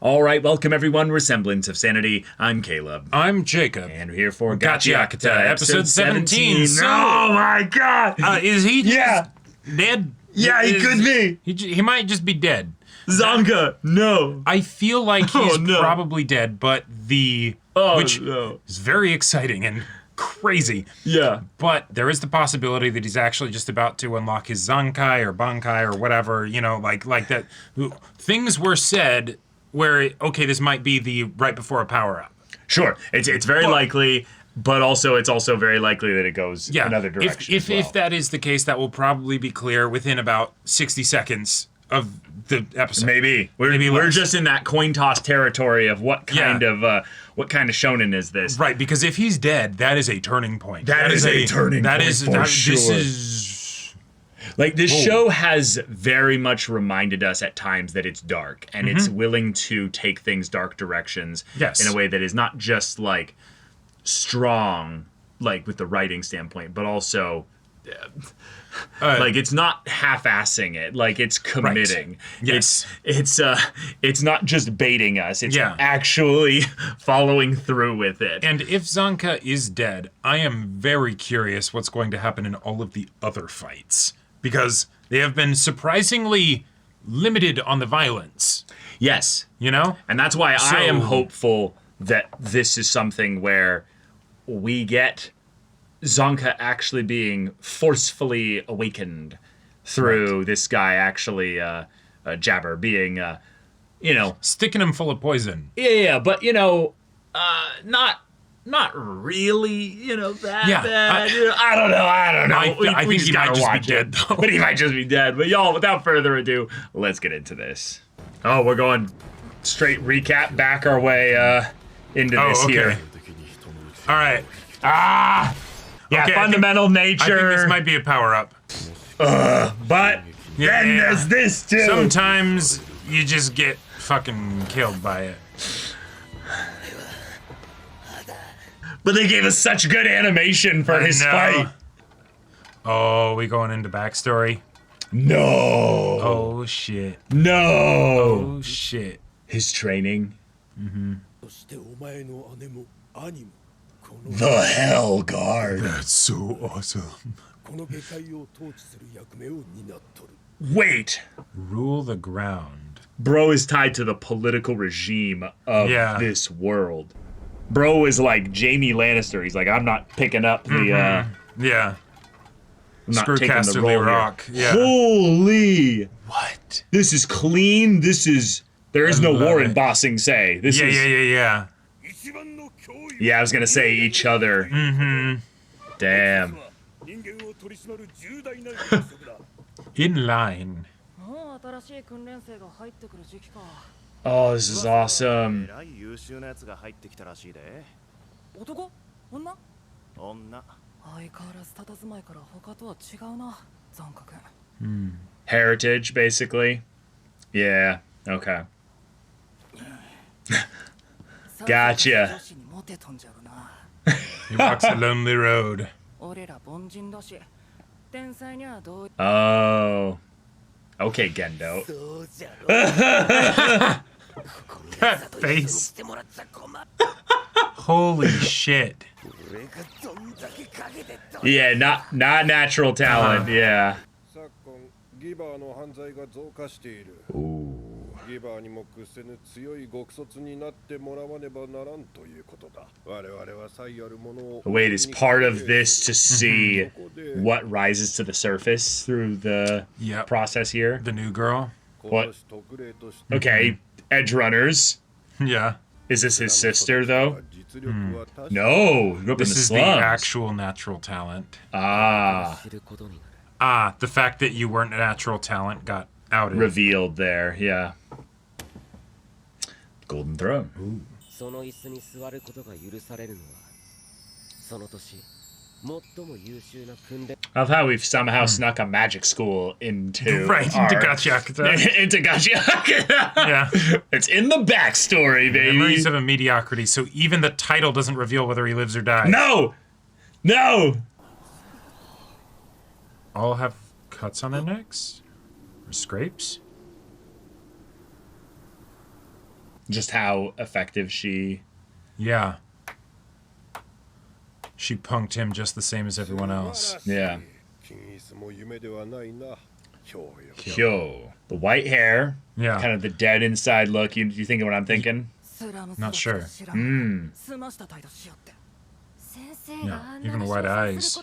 All right, welcome everyone. We're Semblance of Sanity. I'm Caleb. I'm Jacob. And we're here for Gachiakuta, episode 17. So, oh my god! Is he Yeah. dead? Yeah, he could be. He might just be dead. Zanka, no. I feel like he's no. probably dead, but which is very exciting and crazy. Yeah. But there is the possibility that he's actually just about to unlock his Zankai or Bankai or whatever, like that. Things were said where, okay, this might be the right before a power-up. Sure, it's very likely, but also it's also very likely that it goes another direction. If that is the case, that will probably be clear within about 60 seconds of the episode. Maybe we're just in that coin toss territory of what kind of shonen is this? Right, because if he's dead, that is a turning point. That is a turning point for sure. This is like this show has very much reminded us at times that it's dark and it's willing to take things dark directions in a way that is not just like strong, like with the writing standpoint, but also like it's not half-assing it, like it's committing. Right. Yes. It's not just baiting us, it's actually following through with it. And if Zanka is dead, I am very curious what's going to happen in all of the other fights, because they have been surprisingly limited on the violence. Yes. And that's why I am hopeful that this is something where we get Zanka actually being forcefully awakened through this guy actually, Jabber, being, sticking him full of poison. Yeah, but, not really, that bad. I don't know. I think he might just be dead, though. But he might just be dead. But y'all, without further ado, let's get into this. Oh, we're going straight recap back our way into this here. All right. Yeah, fundamental nature. I think this might be a power-up. But then there's this, too. Sometimes you just get fucking killed by it. But they gave us such good animation for his fight. Oh, we going into backstory? No. Oh, shit. No. Oh, shit. His training. The Hell Guard. That's so awesome. Wait. Rule the ground. Bro is tied to the political regime of this world. Bro is like Jaime Lannister. He's like, I'm not picking up the I'm not taking the role Rock. Yeah. Holy. What? This is clean. There is no war in Bossing Say. This is Yeah. Yeah, I was gonna say each other. Damn. In line. Oh, this is awesome. Heritage, basically. Yeah, okay. Gotcha. He walks a lonely road. Oh. Okay, Gendo. That face. Holy shit. Yeah, not natural talent, yeah. Ooh. Wait, is part of this to see what rises to the surface through the process here? The new girl? What? Okay, Edge Runners. Yeah. Is this his sister, though? No, grew up in the slums. This is the actual natural talent. The fact that you weren't a natural talent got outed. Revealed there, yeah. Golden Throne. Ooh. I love how we've somehow snuck a magic school into into Gachiakuta. Into Gachiakuta. Yeah. It's in the backstory, baby. Memories of a Mediocrity, so even the title doesn't reveal whether he lives or dies. No! All have cuts on their necks? Or scrapes? Just how effective she... Yeah. She punked him just the same as everyone else. Yeah. Yo. The white hair. Yeah. Kind of the dead inside look. You think of what I'm thinking? Not sure. Yeah, even the white eyes.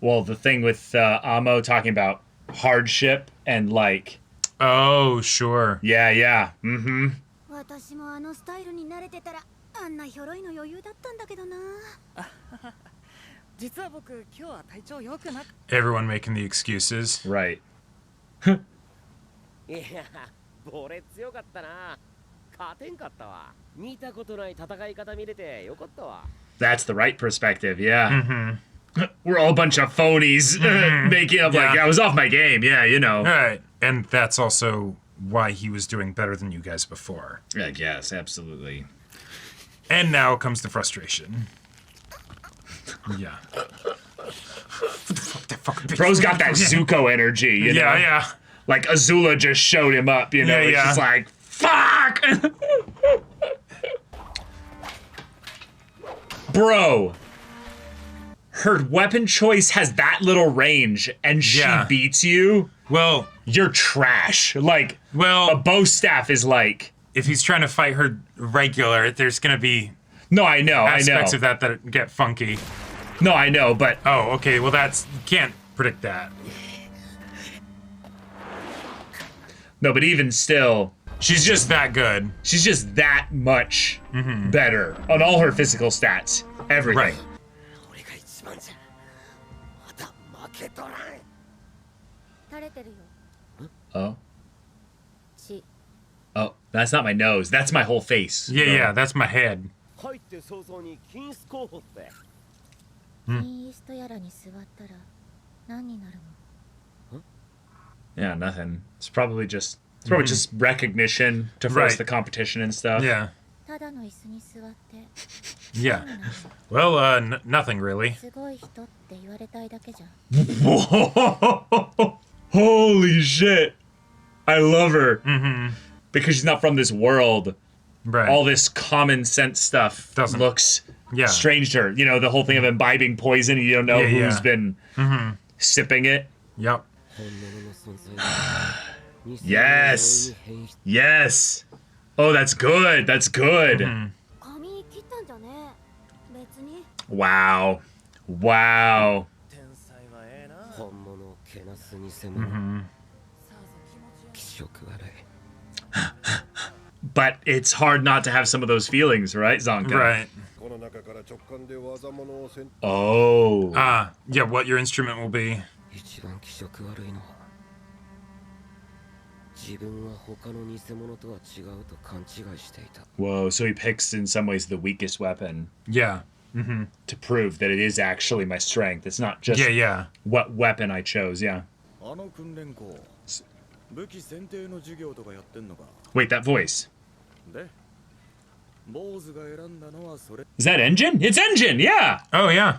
Well, the thing with Amo talking about hardship and like... Oh, sure. Yeah. Mm-hmm. Everyone making the excuses. Right. That's the right perspective, yeah. Mm-hmm. We're all a bunch of phonies making up like, I was off my game, yeah, you know. Right. And that's also why he was doing better than you guys before. I guess, absolutely. And now comes the frustration. Yeah. Bro's got that Zuko energy, you know? Yeah. Like Azula just showed him up, you know? It's just like, fuck! Bro. Her weapon choice has that little range, and she beats you. Well, you're trash. Like, a bow staff is like... If he's trying to fight her regular, there's going to be... No, I know, aspects of that get funky. No, I know, but... Oh, okay, well that's... You can't predict that. No, but even still... She's just that good. She's just that much better on all her physical stats. Everything. Right. Oh. Oh, that's not my nose. That's my whole face. Yeah, that's my head. Yeah, nothing. It's probably just recognition to force the competition and stuff. Yeah. Yeah. Well, nothing really. Whoa! Holy shit! I love her. Because she's not from this world. Right. All this common sense stuff looks strange to her. You know, the whole thing of imbibing poison, you don't know who's been sipping it. Yep. Yes. Yes. Oh, that's good. That's good. Wow. Wow. But it's hard not to have some of those feelings, right, Zanka? Right. Oh. Yeah, what your instrument will be. Whoa, so he picks in some ways the weakest weapon. Yeah. To prove that it is actually my strength. It's not just what weapon I chose, Wait, that voice. Is that Engine? It's Engine, yeah! Oh, yeah.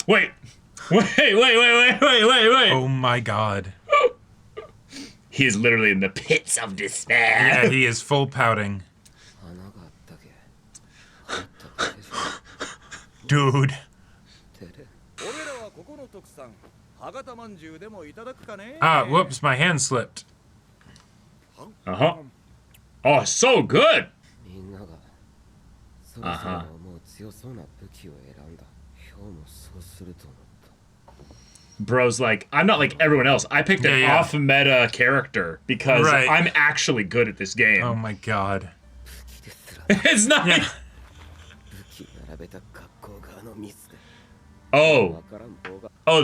Wait. Wait. Oh my god. He is literally in the pits of despair. Yeah, he is full pouting. Dude. Whoops, my hand slipped. Oh, so good! Bro's like, I'm not like everyone else. I picked an off-meta character because I'm actually good at this game. Oh my god. It's not... Yeah. Oh,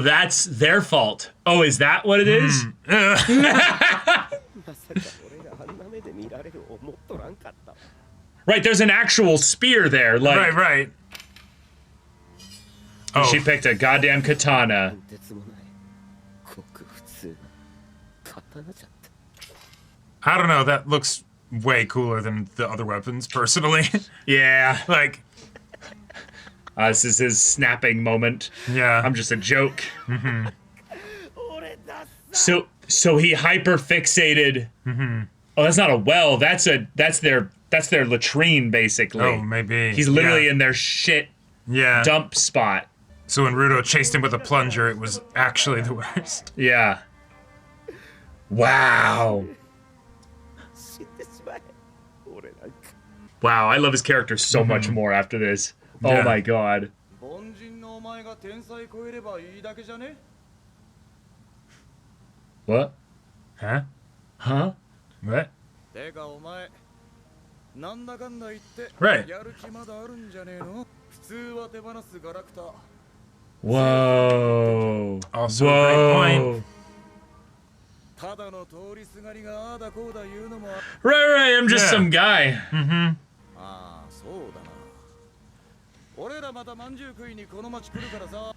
that's their fault. Oh, is that what it is? Right, there's an actual spear there. Like, right. Oh. She picked a goddamn katana. I don't know, that looks way cooler than the other weapons, personally. Yeah. Like... this is his snapping moment. Yeah. I'm just a joke. So he hyper fixated Oh, that's not a well. That's their latrine, basically. Oh, maybe. He's literally in their shit dump spot. So when Rudo chased him with a plunger, it was actually the worst. Yeah. Wow. Wow, I love his character so much more after this. Oh my god. What? Huh? Huh? What? Right. Whoa. Also a great point. Right, I'm just some guy.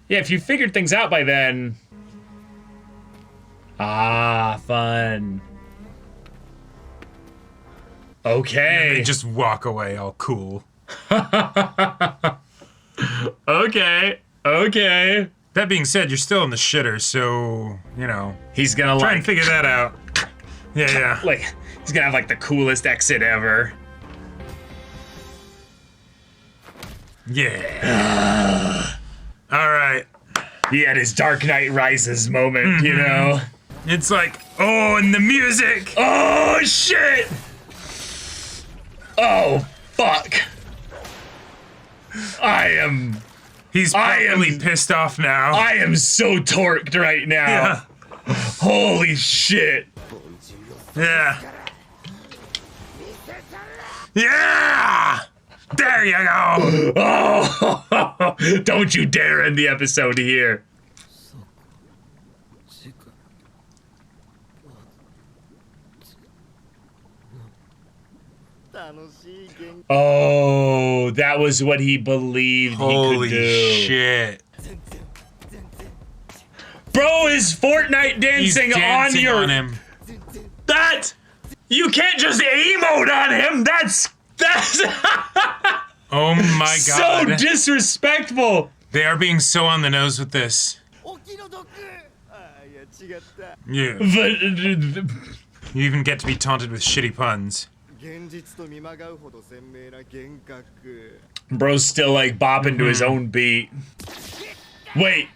Yeah, if you figured things out by then. Ah, fun. Okay. And they just walk away all cool. Okay. That being said, you're still in the shitter, so, you know. He's gonna try and figure that out. Yeah. Like, he's gonna have like the coolest exit ever. Yeah. All right. He had his Dark Knight Rises moment, you know? It's like, oh, and the music. Oh, shit. Oh, fuck. He's probably pissed off now. I am so torqued right now. Yeah. Holy shit. Yeah. Yeah! There you go! Oh, don't you dare end the episode here. Oh, that was what he believed he could do. Holy shit. Bro is Fortnite dancing, on him. That you can't just emote on him. That's oh my god. So disrespectful. They are being so on the nose with this. Yeah. You even get to be taunted with shitty puns. Bro's still like bopping to his own beat. Wait.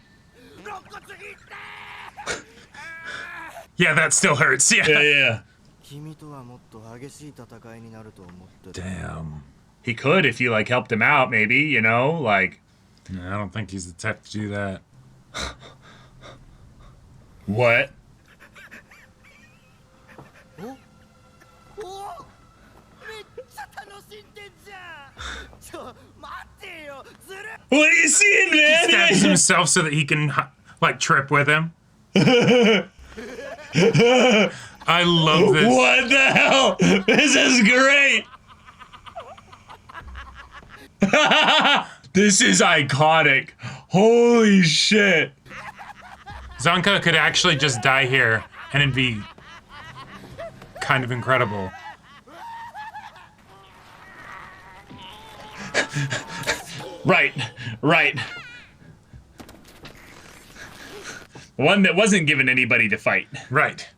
Yeah, that still hurts. Yeah. Damn. He could if you like helped him out, maybe, you know, like. No, I don't think he's the type to do that. What? What are you seeing, man? He stabs himself so that he can, like, trip with him. I love this. What the hell? This is great. This is iconic. Holy shit. Zanka could actually just die here, and it'd be kind of incredible. Right. One that wasn't given anybody to fight. Right.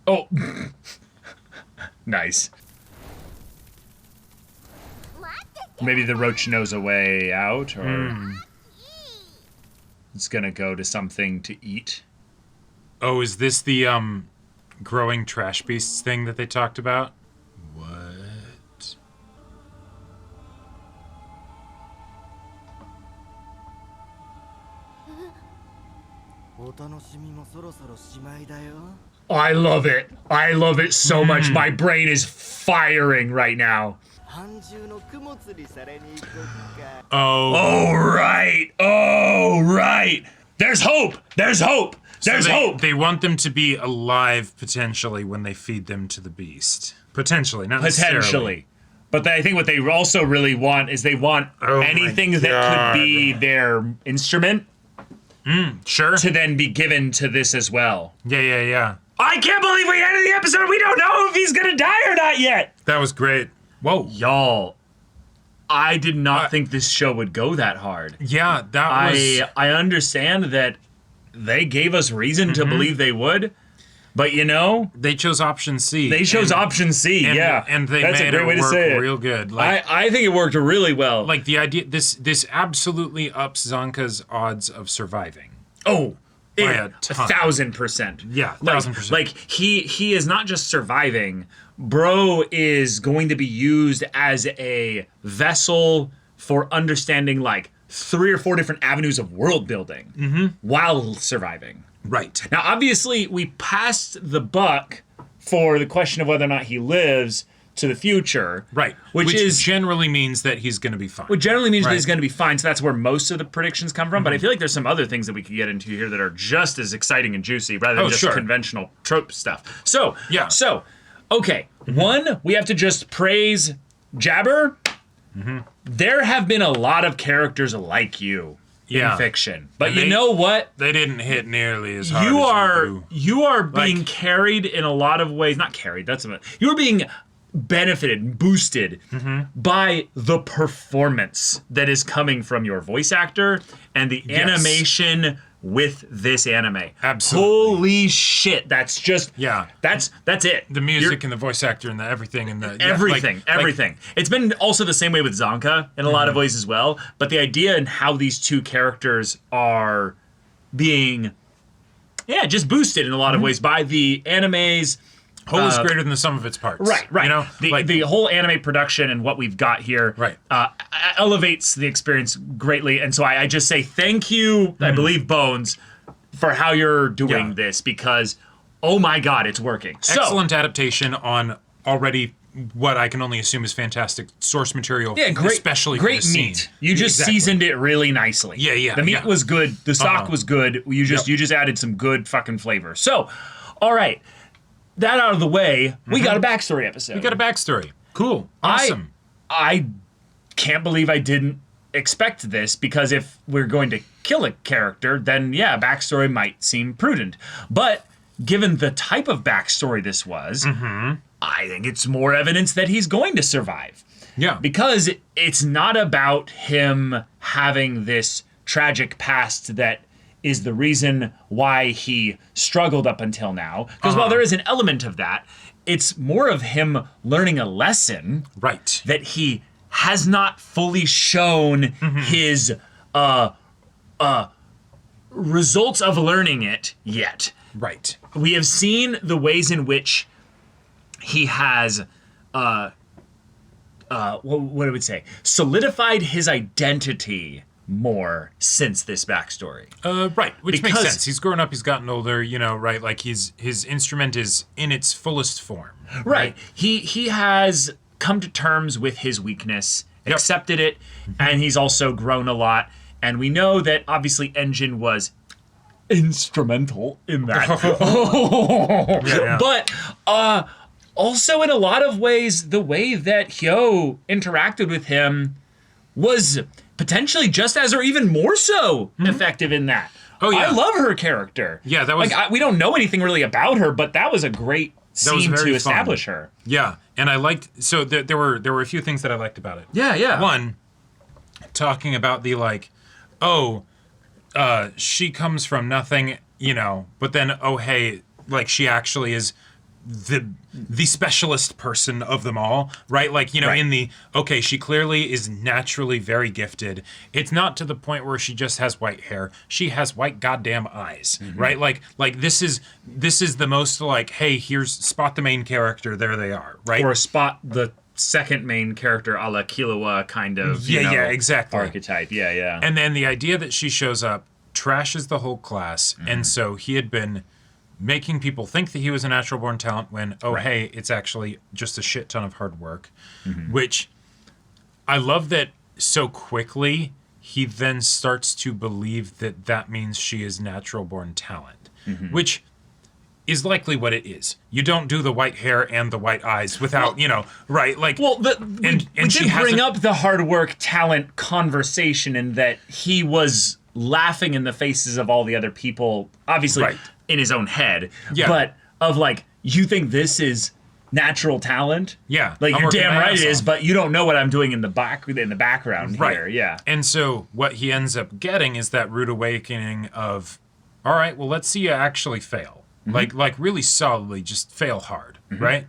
Oh. Nice. Maybe the roach knows a way out, or it's gonna go to something to eat. Oh, is this the growing trash beasts thing that they talked about? What? Oh, I love it. I love it so much. My brain is firing right now. Oh, right. There's hope. There's hope. They want them to be alive, potentially, when they feed them to the beast. Potentially, not necessarily. But I think what they also really want is they want anything that could be their instrument. Sure. To then be given to this as well. Yeah. I can't believe we ended the episode. We don't know if he's gonna die or not yet. That was great. Whoa. Y'all. I did not think this show would go that hard. Yeah, that was... I understand that they gave us reason to believe they would, but they chose option C. They chose option C, and they That's made a great way it to say work it. real good. I think it worked really well. Like the idea, this absolutely ups Zanka's odds of surviving. Oh, by a ton. 1,000%. Yeah, 1,000%. Like he is not just surviving. Bro is going to be used as a vessel for understanding like 3 or 4 different avenues of world building while surviving. Right. Now, obviously, we passed the buck for the question of whether or not he lives to the future. Right. Which generally means that he's going to be fine. Which generally means that he's going to be fine. So that's where most of the predictions come from. But I feel like there's some other things that we could get into here that are just as exciting and juicy rather than just conventional trope stuff. So, okay. One, we have to just praise Jabber. There have been a lot of characters like you in fiction. But you know what? They didn't hit nearly as hard you are being carried in a lot of ways. Not carried, you are being benefited, boosted by the performance that is coming from your voice actor and the animation with this anime. Absolutely. Holy shit, that's just that's it. The music and the voice actor and the everything and the everything. It's been also the same way with Zanka in a lot of ways as well, but the idea and how these two characters are being just boosted in a lot of ways by the anime's whole is greater than the sum of its parts. Right. You know, the whole anime production and what we've got here elevates the experience greatly. And so I just say thank you, I believe, Bones, for how you're doing this because, oh my God, it's working. Excellent adaptation on already what I can only assume is fantastic source material. Yeah, great, especially great for the meat. Scene. You just seasoned it really nicely. Yeah. The meat was good. The stock was good. You just added some good fucking flavor. So, all right. That out of the way, we got a backstory episode. We got a backstory. Cool. Awesome. I can't believe I didn't expect this because if we're going to kill a character, then backstory might seem prudent. But given the type of backstory this was, I think it's more evidence that he's going to survive. Yeah. Because it's not about him having this tragic past that is the reason why he struggled up until now. Because while there is an element of that, it's more of him learning a lesson that he has not fully shown his results of learning it yet. Right. We have seen the ways in which he has what I would say, solidified his identity more since this backstory. Right, which makes sense. He's grown up, he's gotten older, right? Like his instrument is in its fullest form. Right. He has come to terms with his weakness, accepted it, and he's also grown a lot. And we know that obviously Engine was instrumental in that. But also in a lot of ways, the way that Hyo interacted with him was potentially just as or even more so effective in that. Oh yeah, I love her character. Yeah, that was like we don't know anything really about her, but that was a great scene to establish her. Yeah, and I liked there were a few things that I liked about it. Yeah. One, talking about the she comes from nothing, but then she actually is the specialist person of them all, right? In the, she clearly is naturally very gifted. It's not to the point where she just has white hair. She has white goddamn eyes, right? Like this is the most hey, here's spot the main character, there they are, right? Or spot the second main character a la Killua kind of, exactly. archetype. Yeah. And then the idea that she shows up trashes the whole class, and so he had been making people think that he was a natural born talent when, hey, it's actually just a shit ton of hard work, which I love that so quickly he then starts to believe that means she is natural born talent, which is likely what it is. You don't do the white hair and the white eyes without, right? Like, well, we did bring up the hard work talent conversation in that he was laughing in the faces of all the other people, obviously in his own head, but of you think this is natural talent. Yeah. Like, you're damn right it is, off. but you don't know what I'm doing in the background here. Yeah. And so what he ends up getting is that rude awakening of, all right, well, let's see you actually fail. Like really solidly, just fail hard, right?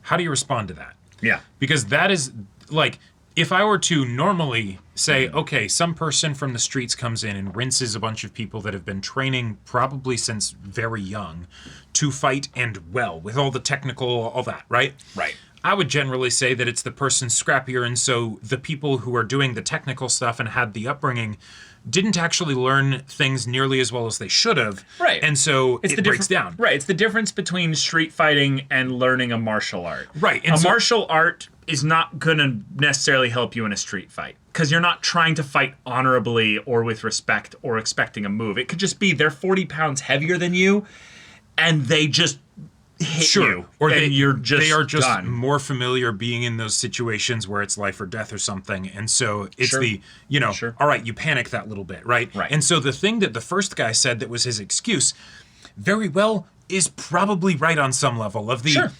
How do you respond to that? Yeah. Because that is, like, if I were to normally say, okay, some person from the streets comes in and rinses a bunch of people that have been training probably since very young to fight and well, with all the technical, all that, right? Right. I would generally say that it's the person scrappier, and so the people who are doing the technical stuff and had the upbringing didn't actually learn things nearly as well as they should have. Right. And so it breaks down. Right. It's the difference between street fighting and learning a martial art. Right. And martial art is not going to necessarily help you in a street fight because you're not trying to fight honorably or with respect or expecting a move. It could just be they're 40 pounds heavier than you and they just hit you, or they are just done. More familiar being in those situations where it's life or death or something, and so it's all right, you panic that little bit, right? And so the thing that the first guy said that was his excuse, very well, is probably right on some level of the,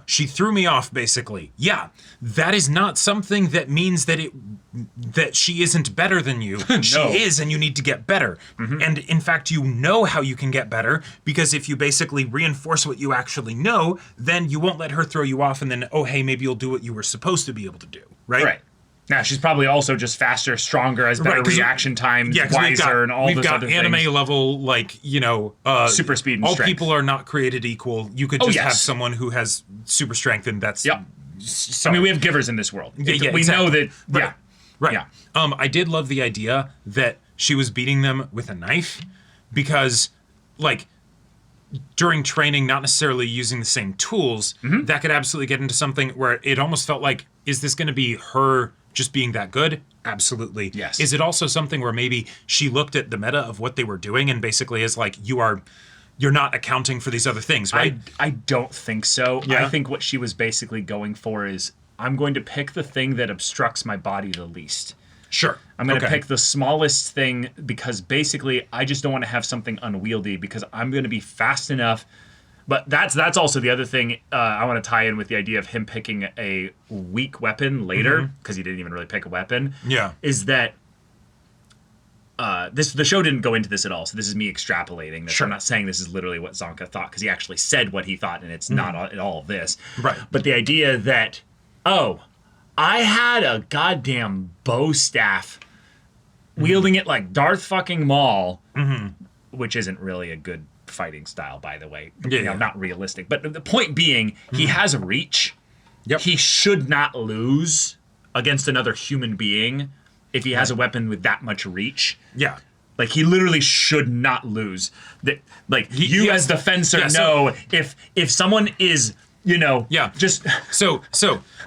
she threw me off, basically. Yeah, that is not something that means that she isn't better than you. She is, and you need to get better. And in fact, you know how you can get better, because if you basically reinforce what you actually know, then you won't let her throw you off, and then, oh, hey, maybe you'll do what you were supposed to be able to do, right? Right. Now, she's probably also just faster, stronger, has better reaction times, wiser, and all those other things. We've got anime level, super speed and strength. All people are not created equal. You could just have someone who has super strength, and that's... Yep. I mean, we have givers in this world. We know that... Right. Yeah. Right. Yeah. I did love the idea that she was beating them with a knife because, during training, not necessarily using the same tools, that could absolutely get into something where it almost felt like, is this going to be her just being that good? Absolutely. Yes. Is it also something where maybe she looked at the meta of what they were doing and basically is like, you're not accounting for these other things, right? I don't think so. Yeah. I think what she was basically going for is, I'm going to pick the thing that obstructs my body the least. Sure. I'm going to pick the smallest thing because basically I just don't want to have something unwieldy because I'm going to be fast enough. But that's also the other thing I want to tie in with the idea of him picking a weak weapon later, because he didn't even really pick a weapon. Yeah. Is that the show didn't go into this at all, so this is me extrapolating this. Sure. I'm not saying this is literally what Zanka thought, because he actually said what he thought, and it's not at all this. Right. But the idea that, I had a goddamn bow staff wielding it like Darth fucking Maul, which isn't really a good fighting style, by the way. Not realistic. But the point being, he has reach. Yep. He should not lose against another human being if he has a weapon with that much reach. Yeah. Like, he literally should not lose. As the fencer know if someone is, just... So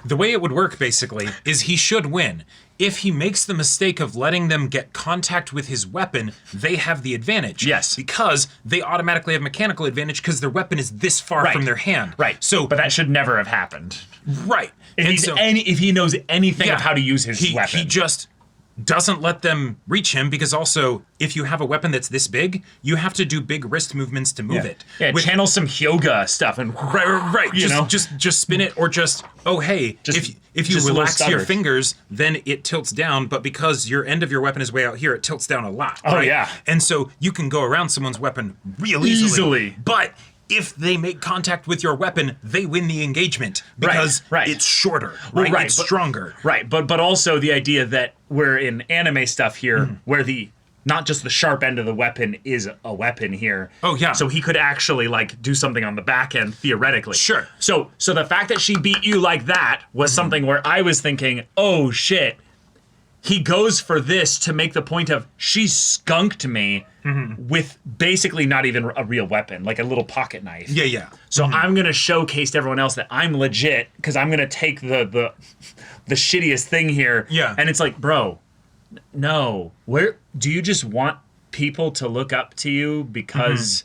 the way it would work, basically, is he should win. If he makes the mistake of letting them get contact with his weapon, they have the advantage. Yes. Because they automatically have mechanical advantage because their weapon is this far from their hand. Right. So, but that should never have happened. Right. If he knows anything of how to use his weapon. He just doesn't let them reach him, because also, if you have a weapon that's this big, you have to do big wrist movements to move it. Yeah, channel some Hyoga stuff and right. Just spin it, or just if you relax your fingers, then it tilts down. But because your end of your weapon is way out here, it tilts down a lot. Oh right? Yeah, and so you can go around someone's weapon real easily. But if they make contact with your weapon, they win the engagement because it's shorter, right? It's stronger. Right, but also the idea that we're in anime stuff here, where not just the sharp end of the weapon is a weapon here. Oh, yeah. So he could actually, do something on the back end, theoretically. Sure. So the fact that she beat you like that was something where I was thinking, oh, shit. He goes for this to make the point of, she skunked me with basically not even a real weapon, like a little pocket knife. Yeah. So I'm going to showcase to everyone else that I'm legit, because I'm going to take the shittiest thing here. Yeah. And it's like, bro, no. Where do you just want people to look up to you because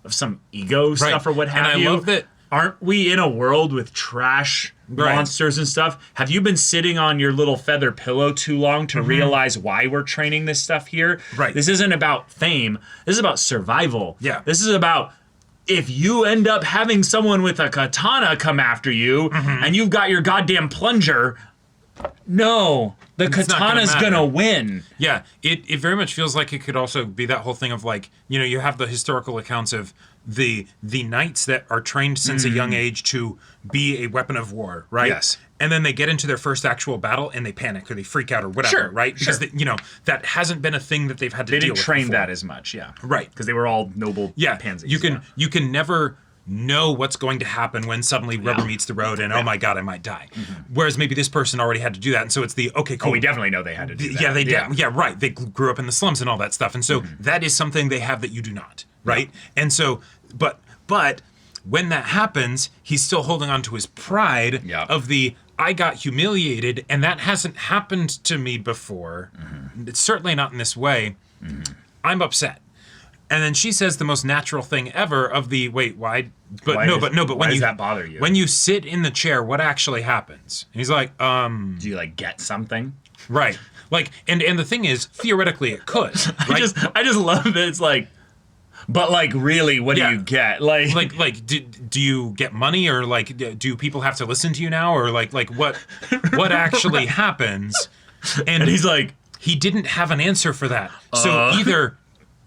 of some ego stuff or what have you? And I love that. Aren't we in a world with trash monsters and stuff? Have you been sitting on your little feather pillow too long to realize why we're training this stuff here? Right. This isn't about fame. This is about survival. Yeah. This is about if you end up having someone with a katana come after you and you've got your goddamn plunger, no, the katana's gonna win. Yeah, it very much feels like it could also be that whole thing of like, you have the historical accounts of the knights that are trained since a young age to be a weapon of war, right? Yes. And then they get into their first actual battle and they panic or they freak out or whatever, right? Because that hasn't been a thing that they've had to deal with. They didn't train before. that as much, right? Because they were all noble pansies. You can never know what's going to happen when suddenly rubber meets the road and oh my god, I might die. Whereas maybe this person already had to do that, and so it's the okay, cool. Oh, we definitely know they had to do that. Yeah, right. They grew up in the slums and all that stuff, and so that is something they have that you do not, right? And so, but when that happens, he's still holding on to his pride of the I got humiliated, and that hasn't happened to me before. It's certainly not in this way. I'm upset. And then she says the most natural thing ever of the wait, why? But why does that bother you? When you sit in the chair, what actually happens? And he's like, do you like get something? Right. Like, and the thing is, theoretically, it could. Right? I just love that it's like, but like, really, what do you get? Like, do you get money, or like, do people have to listen to you now, or like what actually happens? And he's like, he didn't have an answer for that. So either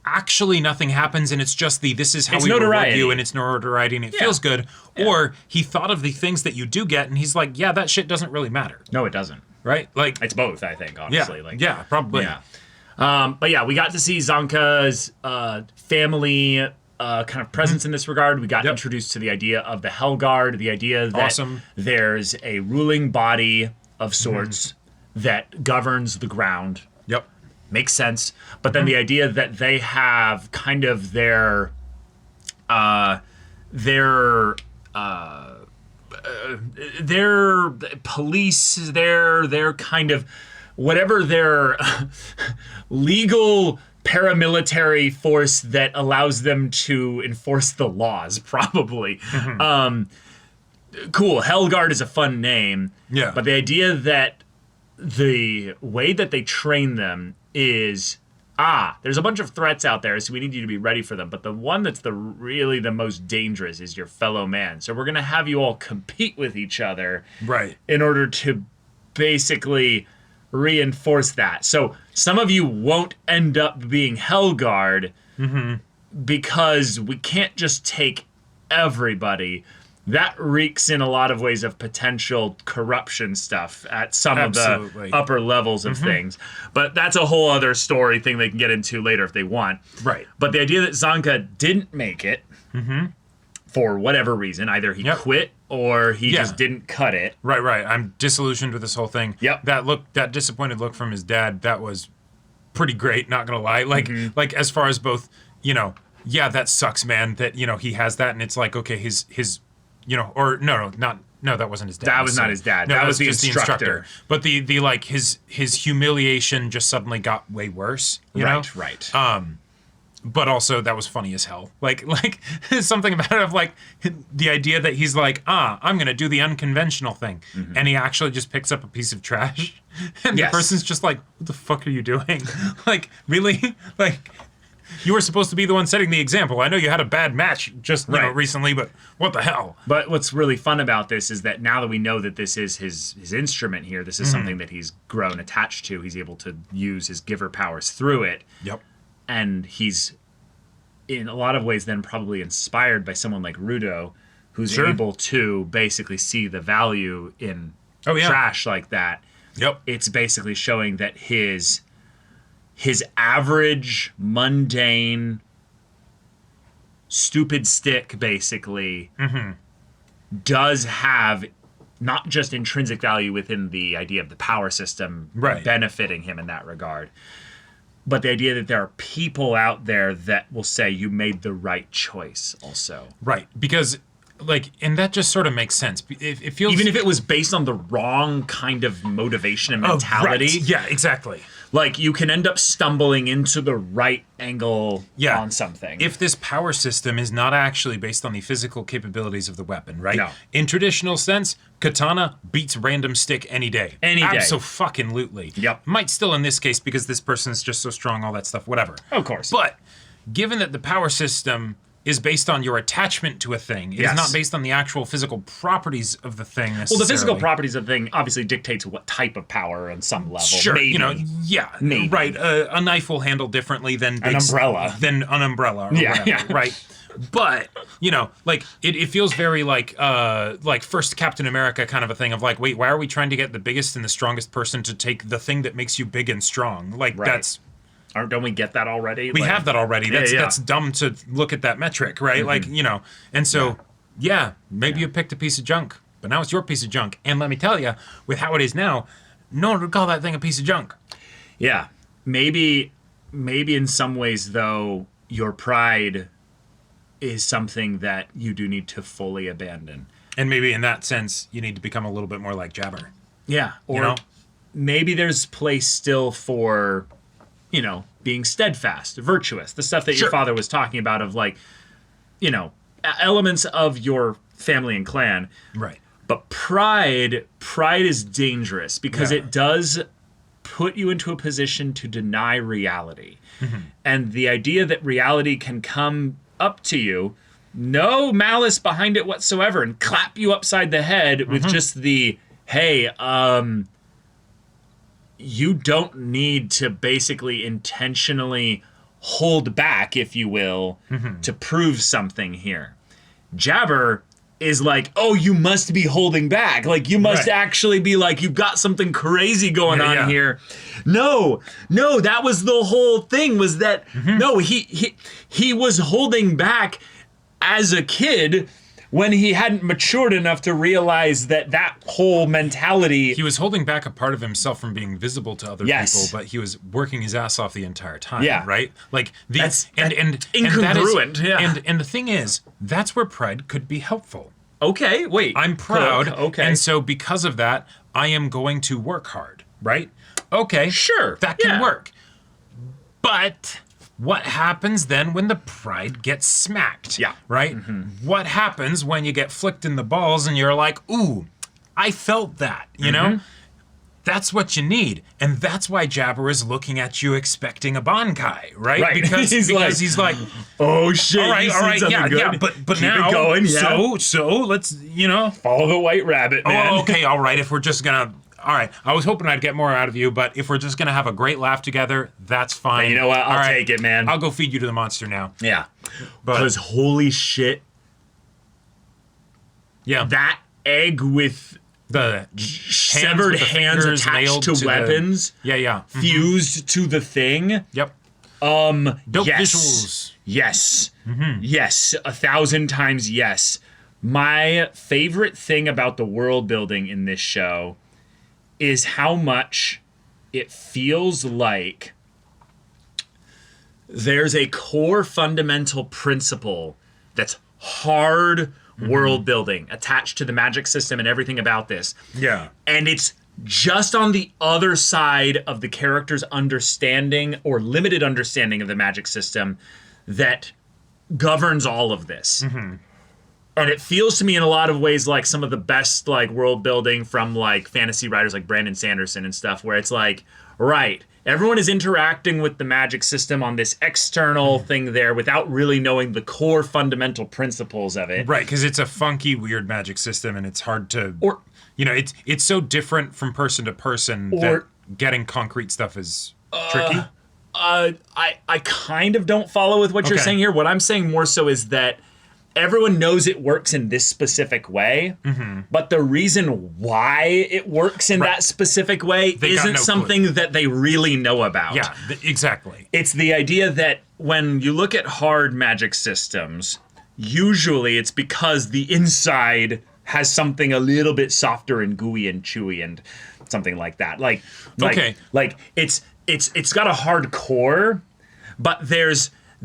actually nothing happens and it's just this is how we reward you and it's notoriety and it feels good, or he thought of the things that you do get and he's like, yeah, that shit doesn't really matter. No, it doesn't. Right? Like, it's both, I think, honestly. Probably. Yeah. But yeah, we got to see Zanka's family kind of presence in this regard. We got introduced to the idea of the Hellguard, the idea that there's a ruling body of sorts that governs the ground. Yep. Makes sense. But then the idea that they have kind of their police, their kind of whatever their legal paramilitary force that allows them to enforce the laws, probably. Cool. Hellguard is a fun name. Yeah. But the idea that the way that they train them is, there's a bunch of threats out there, so we need you to be ready for them. But the one that's really the most dangerous is your fellow man. So we're going to have you all compete with each other, right, in order to basically reinforce that. So some of you won't end up being Hellguard because we can't just take everybody. That reeks in a lot of ways of potential corruption stuff at some of the upper levels of things. But that's a whole other story thing they can get into later if they want. Right. But the idea that Zanka didn't make it for whatever reason, either he quit or he just didn't cut it. Right. I'm disillusioned with this whole thing. Yep. That disappointed look from his dad, that was pretty great, not gonna lie. Like as far as both, that sucks, man, that, he has that, and it's like, okay, his or no, that wasn't his dad. That was not his dad. No, that was the just instructor. But the like his humiliation just suddenly got way worse. You know? Right. But also that was funny as hell. Like something about it of like the idea that he's like, I'm gonna do the unconventional thing, and he actually just picks up a piece of trash, and the person's just like, what the fuck are you doing? Like, really? Like, you were supposed to be the one setting the example. I know you had a bad match just recently, but what the hell? But what's really fun about this is that now that we know that this is his instrument here, this is something that he's grown attached to. He's able to use his giver powers through it. Yep. And he's, in a lot of ways, then probably inspired by someone like Rudo, who's able to basically see the value in trash like that. Yep. It's basically showing that his average, mundane, stupid stick, basically, does have not just intrinsic value within the idea of the power system benefiting him in that regard, but the idea that there are people out there that will say you made the right choice also. Right, because, and that just sort of makes sense. It feels... Even if it was based on the wrong kind of motivation and mentality. Right. Yeah, exactly. Like, you can end up stumbling into the right angle on something. If this power system is not actually based on the physical capabilities of the weapon, right? No. In traditional sense, katana beats random stick any day. Any day. Abso-fucking-lutely. Yep. Might still in this case because this person's just so strong, all that stuff, whatever. Of course. But given that the power system is based on your attachment to a thing. It is not based on the actual physical properties of the thing necessarily. Well, the physical properties of the thing obviously dictates what type of power on some level. Sure, maybe. Maybe. Right. A knife will handle differently than an umbrella. Than an umbrella or whatever, right? But, like, it feels very like first Captain America kind of a thing of like, wait, why are we trying to get the biggest and the strongest person to take the thing that makes you big and strong? Like, that's... Don't we get that already? We have that already. That's dumb to look at that metric, right? Like, and so, maybe you picked a piece of junk, but now it's your piece of junk. And let me tell you, with how it is now, no one would call that thing a piece of junk. Yeah. Maybe in some ways, though, your pride is something that you do need to fully abandon. And maybe in that sense, you need to become a little bit more like Jabber. Yeah. Or maybe there's place still for... being steadfast, virtuous, the stuff that your father was talking about of like, elements of your family and clan. Right. But pride is dangerous because it does put you into a position to deny reality. Mm-hmm. And the idea that reality can come up to you, no malice behind it whatsoever, and clap you upside the head with just the, hey, you don't need to basically intentionally hold back, if you will, to prove something here. Jabber is like, oh, you must be holding back. Like, you must actually be like, you've got something crazy going on here. No, that was the whole thing, was that, no, he was holding back as a kid when he hadn't matured enough to realize that whole mentality... He was holding back a part of himself from being visible to other people, but he was working his ass off the entire time, right? Like, that's incongruent, and the thing is, that's where pride could be helpful. Okay, wait. I'm proud, and so because of that, I am going to work hard, right? Okay, sure, that can work. But... what happens then when the pride gets smacked? Yeah. Right? What happens when you get flicked in the balls and you're like, ooh, I felt that, you know? That's what you need. And that's why Jabber is looking at you expecting a Bankai, right? Because he's like, oh shit, all right, yeah, but keep now, it going, so let's, follow the white rabbit, man. Oh, okay, all right, if we're just gonna... All right, I was hoping I'd get more out of you, but if we're just going to have a great laugh together, that's fine. Hey, you know what? I'll take it, man. I'll go feed you to the monster now. Yeah. Because holy shit. Yeah. That egg with the severed hands attached to weapons. Fused to the thing. Yep. Dope visuals. Yes. Yes. 1,000 times yes. My favorite thing about the world building in this show is how much it feels like there's a core fundamental principle that's hard world building attached to the magic system and everything about this. Yeah. And it's just on the other side of the character's understanding or limited understanding of the magic system that governs all of this. And it feels to me in a lot of ways like some of the best like world building from like fantasy writers like Brandon Sanderson and stuff, where it's like, right, everyone is interacting with the magic system on this external thing there without really knowing the core fundamental principles of it. Right, because it's a funky, weird magic system and it's hard to... it's so different from person to person that getting concrete stuff is tricky. I kind of don't follow with what you're saying here. What I'm saying more so is that everyone knows it works in this specific way, but the reason why it works in that specific way isn't something that they really know about. Yeah, exactly. It's the idea that when you look at hard magic systems, usually it's because the inside has something a little bit softer and gooey and chewy and something like that. Like it's got a hard core, but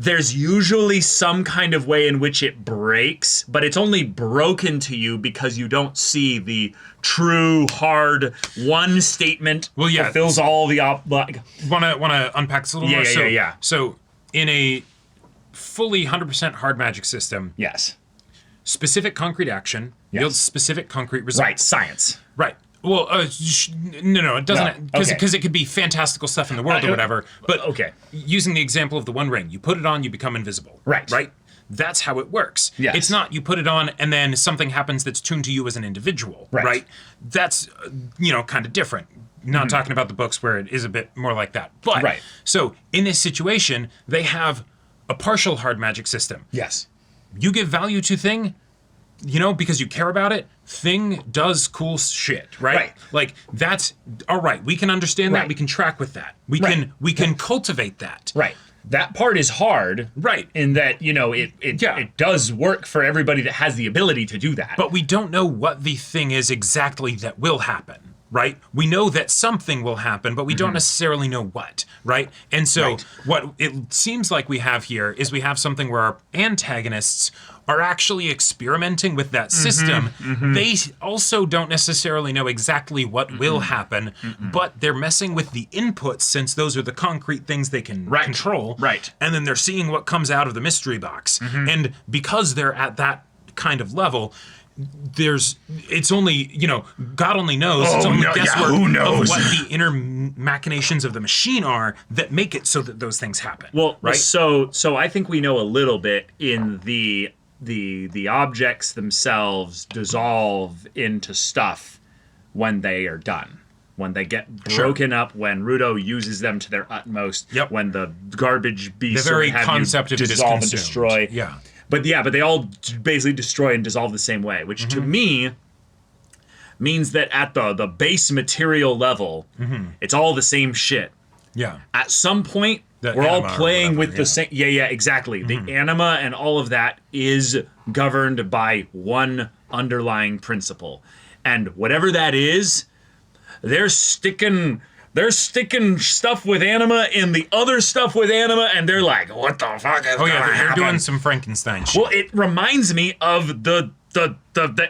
there's usually some kind of way in which it breaks, but it's only broken to you because you don't see the true hard one statement fulfills all the Want to unpack this a little more? Yeah. So in a fully 100% hard magic system, specific concrete action yields specific concrete results. Right, science. Right. Well, no, it doesn't, because it could be fantastical stuff in the world or whatever. But using the example of the One Ring, you put it on, you become invisible. Right. that's how it works. Yes. It's not you put it on and then something happens that's tuned to you as an individual, right? That's, kind of different. Not talking about the books where it is a bit more like that. But, so in this situation, they have a partial hard magic system. Yes. You give value to thing, because you care about it, thing does cool shit, right? Like, that's, all right, we can understand that, we can track with that. We can cultivate that. Right. That part is hard. Right. In that, it does work for everybody that has the ability to do that. But we don't know what the thing is exactly that will happen, right? We know that something will happen, but we don't necessarily know what, right? And so what it seems like we have here is we have something where our antagonists are actually experimenting with that system. They also don't necessarily know exactly what will happen, but they're messing with the inputs since those are the concrete things they can control. Right. And then they're seeing what comes out of the mystery box. And because they're at that kind of level, it's only, God only knows. It's only guesswork of what the inner machinations of the machine are that make it so that those things happen. Well, right. So I think we know a little bit in the objects themselves dissolve into stuff when they are done. When they get broken up, when Rudo uses them to their utmost, when the garbage beasts the very concept of dissolve it is and destroy. Yeah. But they all basically destroy and dissolve the same way, which to me means that at the base material level, it's all the same shit. Yeah. At some point, we're all playing with the same... Yeah, exactly. The anima and all of that is governed by one underlying principle. And whatever that is, they're sticking stuff with anima in the other stuff with anima, and they're like, what the fuck is going to happen? They're doing some Frankenstein shit. Well, it reminds me of the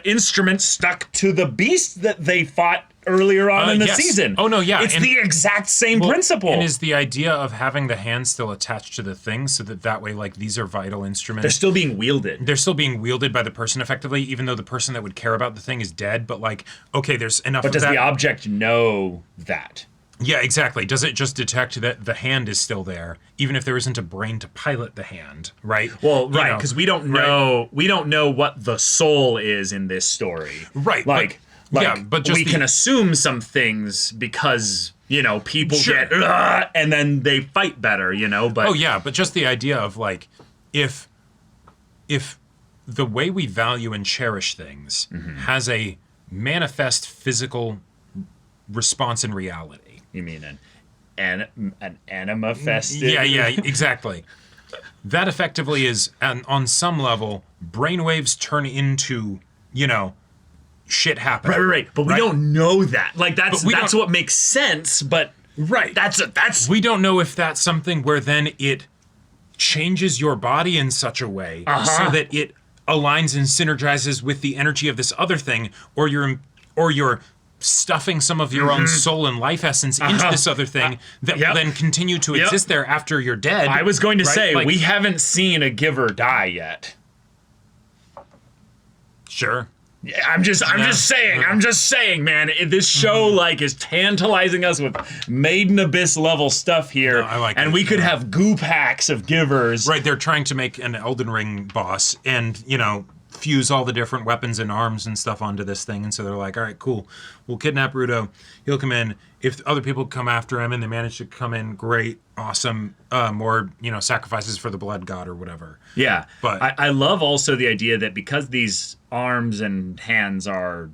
instrument stuck to the beast that they fought earlier on in the season. Oh, no, yeah. It's the exact same principle. And is the idea of having the hand still attached to the thing so that way, like, these are vital instruments. They're still being wielded. They're still being wielded by the person effectively, even though the person that would care about the thing is dead. But, like, okay, there's enough of that. But does the object know that? Yeah, exactly. Does it just detect that the hand is still there, even if there isn't a brain to pilot the hand, right? Well, right, because we don't know what the soul is in this story. Right. But we can assume some things because, people get, and then they fight better, but... Oh, yeah, but just the idea of, like, if the way we value and cherish things has a manifest physical response in reality. You mean an anima festive? Yeah, exactly. That effectively is, on some level, brainwaves turn into, shit happening. Right. But we don't know that. Like, that's what makes sense, but... Right. That's... We don't know if that's something where then it changes your body in such a way so that it aligns and synergizes with the energy of this other thing, or you're stuffing some of your own soul and life essence into this other thing that will then continue to exist there after you're dead. I was going to say, we haven't seen a giver die yet. Sure. Yeah, I'm just saying, man. This show is tantalizing us with Maiden Abyss level stuff here, and we could have goo packs of givers. Right, they're trying to make an Elden Ring boss, and fuse all the different weapons and arms and stuff onto this thing, and so they're like, all right, cool, we'll kidnap Rudo, he'll come in, if other people come after him and they manage to come in, great, awesome, more sacrifices for the blood god or whatever. Yeah, but I love also the idea that because these arms and hands are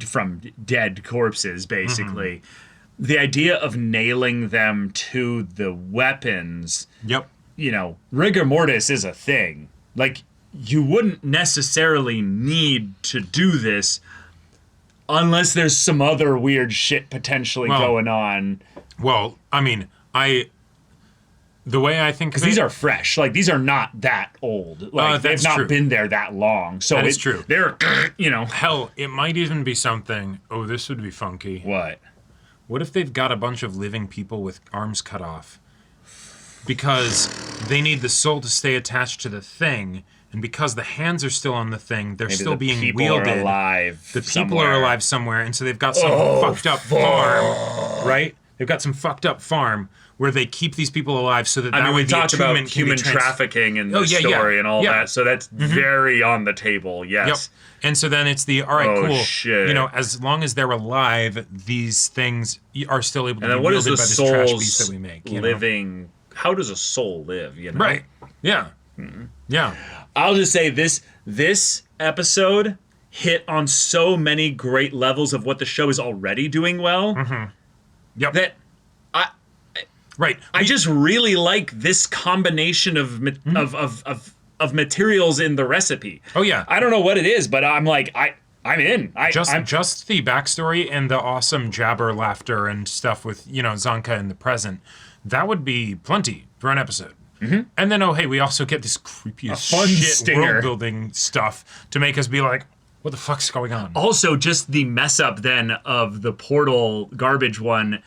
from dead corpses basically, the idea of nailing them to the weapons, rigor mortis is a thing. Like, you wouldn't necessarily need to do this unless there's some other weird shit potentially going on. Well, I mean, the way I think... Because these are fresh. Like, these are not that old. Like, they've not been there that long. So that is true. They're, Hell, it might even be something... Oh, this would be funky. What? What if they've got a bunch of living people with arms cut off? Because they need the soul to stay attached to the thing... And because the hands are still on the thing, they're still being wielded. Are alive the people are alive somewhere, and so they've got some fucked up farm, right? They've got some fucked up farm where they keep these people alive so that we the talked about attunement can human be trafficking in the story and all that, so that's very on the table. Yes. Yep. And so then it's all right, cool. Shit. You know, as long as they're alive, these things are still able to be what wielded is by the this trash soul's beast that we make. Living? How does a soul live? You know? Right. Yeah. Yeah. I'll just say this episode hit on so many great levels of what the show is already doing well. Yep. That I just really like this combination of materials in the recipe. Oh yeah. I don't know what it is, but I'm like I'm in. Just the backstory and the awesome jabber laughter and stuff with, you know, Zanka in the present. That would be plenty for an episode. And then, oh, hey, we also get this creepy as shit world-building stuff to make us be like, what the fuck's going on? Also, just the mess-up then of the portal garbage one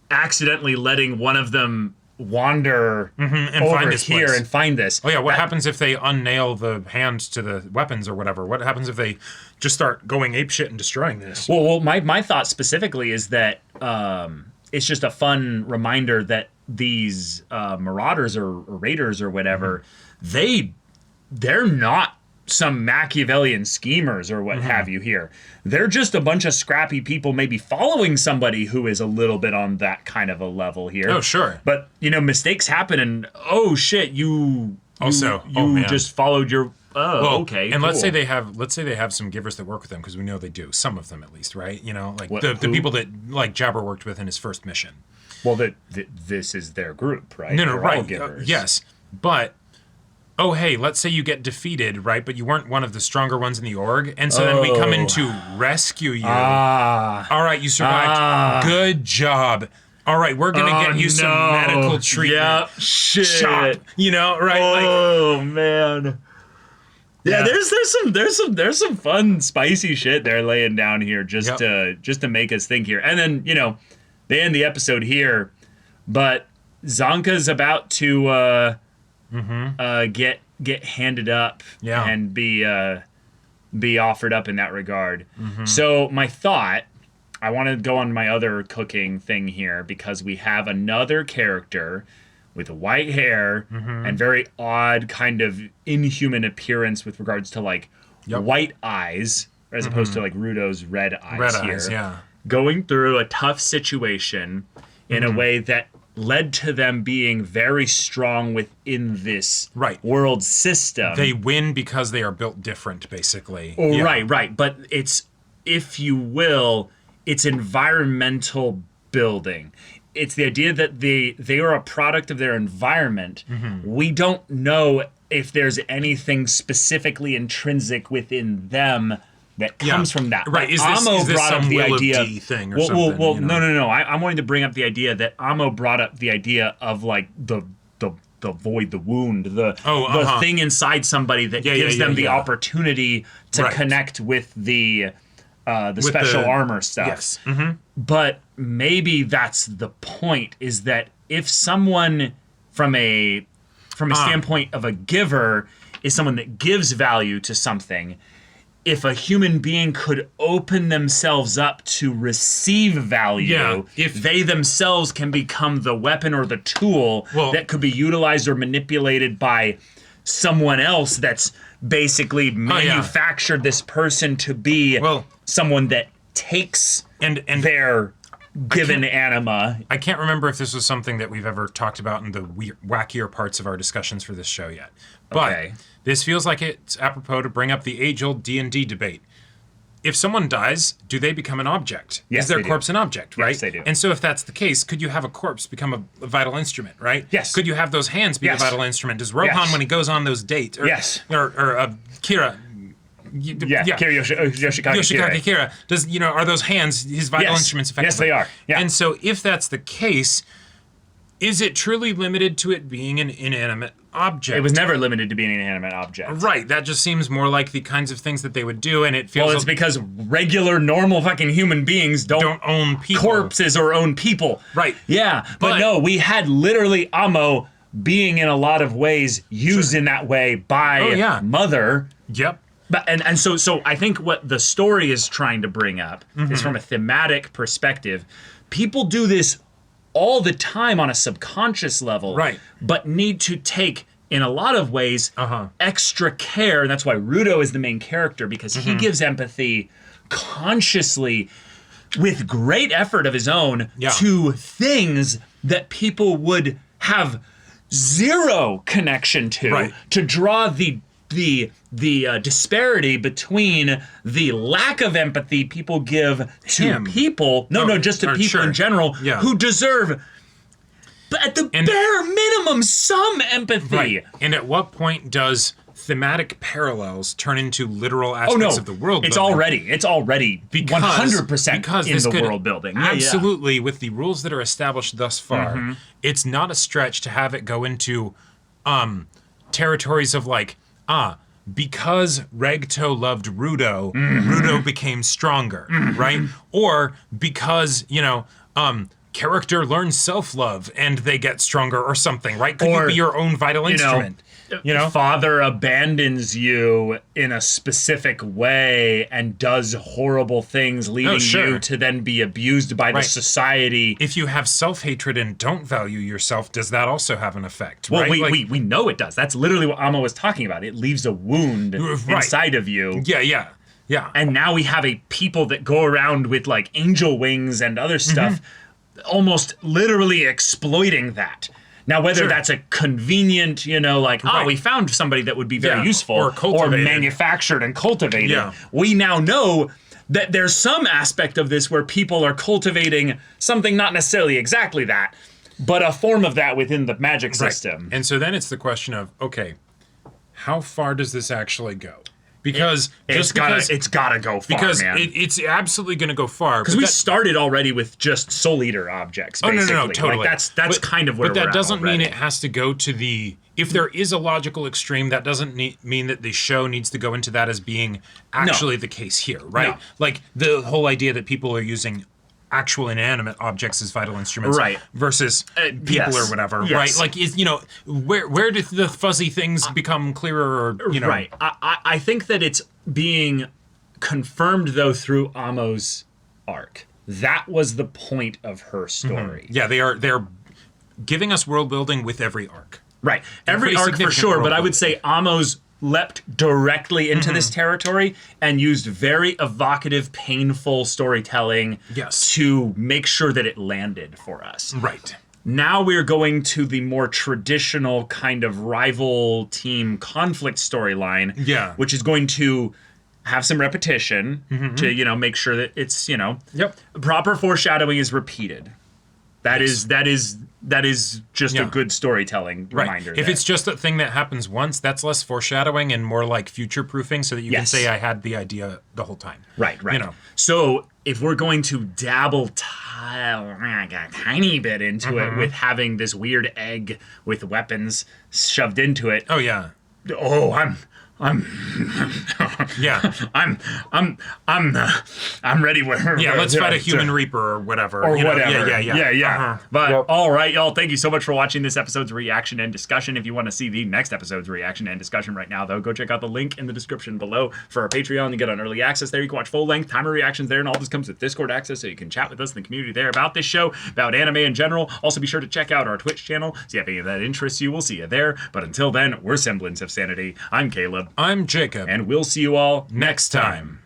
accidentally letting one of them wander and over find this here place. And find this. Oh, yeah, what happens if they unnail the hands to the weapons or whatever? What happens if they just start going apeshit and destroying this? Well, my thought specifically is that it's just a fun reminder that these marauders or raiders or whatever, they're not some Machiavellian schemers or what have you here. They're just a bunch of scrappy people maybe following somebody who is a little bit on that kind of a level here. Oh, sure. But, you know, mistakes happen and, oh, shit, you just followed your... okay. And cool. let's say they have some givers that work with them, because we know they do, some of them at least, right? You know, like the people that like Jabber worked with in his first mission. Well, this is their group, right? No, They're right. all givers. Yes, but oh hey, let's say you get defeated, right? But you weren't one of the stronger ones in the org, and so then we come in to rescue you. All right, you survived. Good job. All right, we're gonna get you some medical treatment. Yep. Shit. Chop. You know, right? Oh man. Yeah, there's some fun spicy shit they're laying down here just to make us think here. And then, you know, they end the episode here, but Zanka's about to get handed up and be offered up in that regard. So my thought, I want to go on my other cooking thing here because we have another character with white hair and very odd kind of inhuman appearance with regards to like white eyes as opposed to like Rudo's red eyes here. Going through a tough situation in a way that led to them being very strong within this world system. They win because they are built different, basically. Oh, right. But it's, if you will, it's environmental building. It's the idea that they are a product of their environment. We don't know if there's anything specifically intrinsic within them that comes from that. Right. Is this some Will of D thing or something? Well, you know? No. I'm wanting to bring up the idea that Amo brought up the idea of like the void, the wound, the thing inside somebody that gives them the opportunity to connect with the special armor stuff. Yes. But maybe that's the point, is that if someone from a standpoint of a giver is someone that gives value to something, if a human being could open themselves up to receive value, if they themselves can become the weapon or the tool that could be utilized or manipulated by someone else that's basically manufactured this person to be someone that takes and their given anima. I can't remember if this was something that we've ever talked about in the wackier parts of our discussions for this show yet. But this feels like it's apropos to bring up the age-old D&D debate. If someone dies, do they become an object? Yes, is their corpse an object, right? Yes, they do. And so if that's the case, could you have a corpse become a vital instrument, right? Yes. Could you have those hands be a vital instrument? Does Rohan, when he goes on those dates, or Kira... Kira Yoshikage Kira. Does, you know, are those hands his vital instruments effectively? Yes, they are. Yeah. And so if that's the case, is it truly limited to it being an inanimate object? It was never limited to being an inanimate object. Right. That just seems more like the kinds of things that they would do, and it feels... Well, it's because regular, normal fucking human beings don't own people. Corpses or own people. Right. Yeah. But no, we had literally Amo being in a lot of ways used in that way by Mother. Yep. But and so I think what the story is trying to bring up is from a thematic perspective. People do this all the time on a subconscious level, Right. but need to take, in a lot of ways, extra care. And that's why Rudo is the main character, because he gives empathy consciously with great effort of his own to things that people would have zero connection to, to draw the disparity between the lack of empathy people give to people, just to people in general, who deserve, but at the bare minimum, some empathy. Right. And at what point does thematic parallels turn into literal aspects of the world it's building? It's already 100% in the world building. Absolutely, with the rules that are established thus far, it's not a stretch to have it go into territories of like, because Regto loved Rudo, Rudo became stronger, right? Or because, character learns self-love and they get stronger or something, right? Could you be your own vital instrument? Father abandons you in a specific way and does horrible things, leading you to then be abused by the society. If you have self-hatred and don't value yourself, does that also have an effect? Well, right? we know it does. That's literally what Amma was talking about. It leaves a wound inside of you. Yeah. And now we have a people that go around with like angel wings and other stuff, almost literally exploiting that. Now, whether that's a convenient, we found somebody that would be very useful, or manufactured and cultivated, we now know that there's some aspect of this where people are cultivating something not necessarily exactly that, but a form of that within the magic system. And so then it's the question of, okay, how far does this actually go? Because it's gotta go far, because man. It's absolutely going to go far. Because we started already with just Soul Eater objects. Basically. No, totally. Like that's kind of where we're at. But that doesn't already. mean it has to go to the. If there is a logical extreme, that doesn't mean that the show needs to go into that as being actually the case here, right? No. Like the whole idea that people are using actual inanimate objects as vital instruments, versus people or whatever, right? Like, where do the fuzzy things become clearer? Or right. I think that it's being confirmed though through Amo's arc. That was the point of her story. Yeah, they're giving us world building with every arc. Right, every arc for sure. But I would say Amo's leapt directly into this territory and used very evocative, painful storytelling to make sure that it landed for us. Right. Now we're going to the more traditional kind of rival team conflict storyline, which is going to have some repetition to, make sure that it's, proper foreshadowing is repeated. That is just a good storytelling reminder. If it's just a thing that happens once, that's less foreshadowing and more like future proofing, so that you can say I had the idea the whole time. Right. So if we're going to dabble a tiny bit into it with having this weird egg with weapons shoved into it. Oh yeah. Oh, I'm ready. Let's fight a human reaper or whatever. Or whatever. Yeah. But all right, y'all. Thank you so much for watching this episode's reaction and discussion. If you want to see the next episode's reaction and discussion right now, though, go check out the link in the description below for our Patreon. You get on early access there. You can watch full-length timer reactions there, and all this comes with Discord access, so you can chat with us in the community there about this show, about anime in general. Also, be sure to check out our Twitch channel. See if any of that interests you. We'll see you there. But until then, we're Semblance of Sanity. I'm Caleb. I'm Jacob. And we'll see you all next time.